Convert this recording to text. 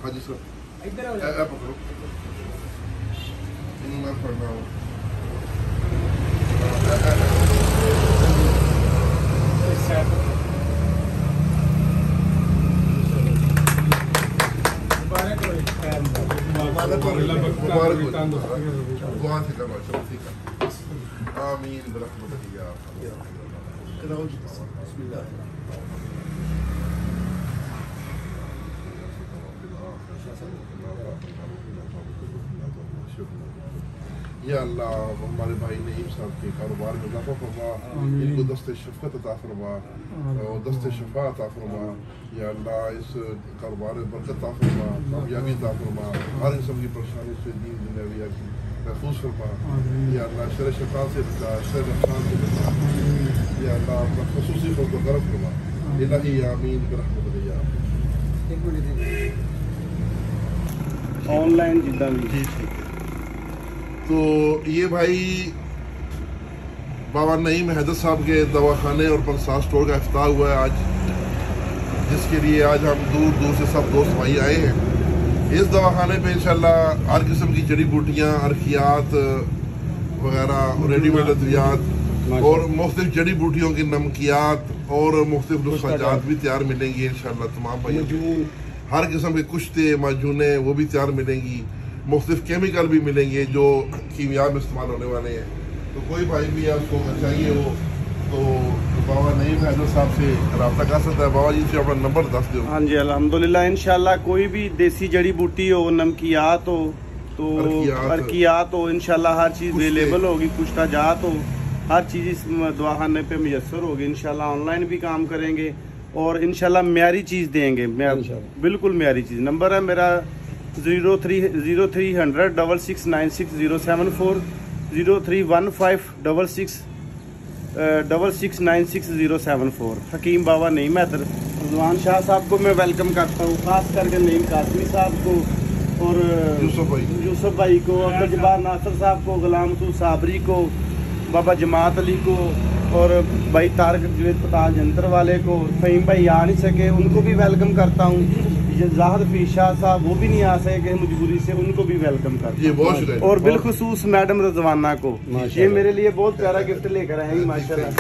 हाँ जी सर, पकड़ो मैं पढ़ना हूँ। आमीन बरहमतिक या या अल्लाह, हमारे भाई नईम साहब के कारोबार में इजाफा फरमा, इनको दस्ते शफ़क़त अता फरमा और दस्ते शफ़ा अता फरमा। या अल्लाह, इस कारोबार में बरकत अता फरमा, कामयाबी अता फरमा, हर किस्म की परेशानी से दीन दुनिया की महफूज फरमा। या अल्लाह, शर शैतान से बचा, शर नुकसान से बचा। या अल्लाह, अपना ख़ुसूसी फज़ल करम फरमा। इलाही आमीन बरहमतिक या ऑनलाइन जिद्दां भी ठीक है। तो ये भाई बाबा नईम हैदर साहब के दवाखाने और पंसार स्टोर का इफ्तार हुआ है आज, जिसके लिए आज हम दूर दूर से सब दोस्त भाई आए हैं। इस दवाखाने पे इंशाल्लाह हर किस्म की जड़ी बूटियाँ, अर्कियात वगैरह, रेडीमेड अद्वियात और मुख्तलिफ जड़ी बूटियों की नमकियात और मुख्तलिफ नुस्खाजात भी तैयार मिलेंगी इंशाल्लाह तमाम भाई। हर किस्म के कुश्ते, माजूने वो भी तैयार मिलेंगी। मुख्तलिफ केमिकल भी मिलेंगे जो कीमिया में इस्तेमाल होने वाले हैं। तो कोई भाई भी आपको चाहिए हो तो बाबा नईम हैदर साहब से रब्ता कर सकता है। बाबा जी से अपना नंबर दस दो। हाँ जी, अल्हम्दुलिल्लाह इंशाल्लाह कोई भी देसी जड़ी बूटी हो, नमकियात हो तो अर्कियात हो, इंशाल्लाह हर चीज़ अवेलेबल होगी। कुश्ताजात हो, हर चीज़ इस दवाखाने पे मुयस्सर होगी इंशाल्लाह। ऑनलाइन भी काम करेंगे और इंशाल्लाह म्यारी चीज़ देंगे, बिल्कुल म्यारी चीज़। नंबर है मेरा 030066966074, 031566966074। हकीम बाबा नईम हैदर। रिजवान शाह साहब को मैं वेलकम करता हूँ, खास करके नईम कासमी साहब को और यूसुफ भाई को, अब्दुल जब्बार नासिर साहब को, गुलाम रसूल साबरी को, बाबा जमात अली को और भाई तारक जुवेद पताल जंतर वाले को। फ़हीम भाई आ नहीं सके, उनको भी वेलकम करता हूँ। जाहिद फीशा साहब वो भी नहीं आ सके मजबूरी से, उनको भी वेलकम करता हूँ। और बिलखुसूस मैडम रजवाना को, ये मेरे लिए बहुत प्यारा गिफ्ट लेकर आए हैं माशाल्लाह।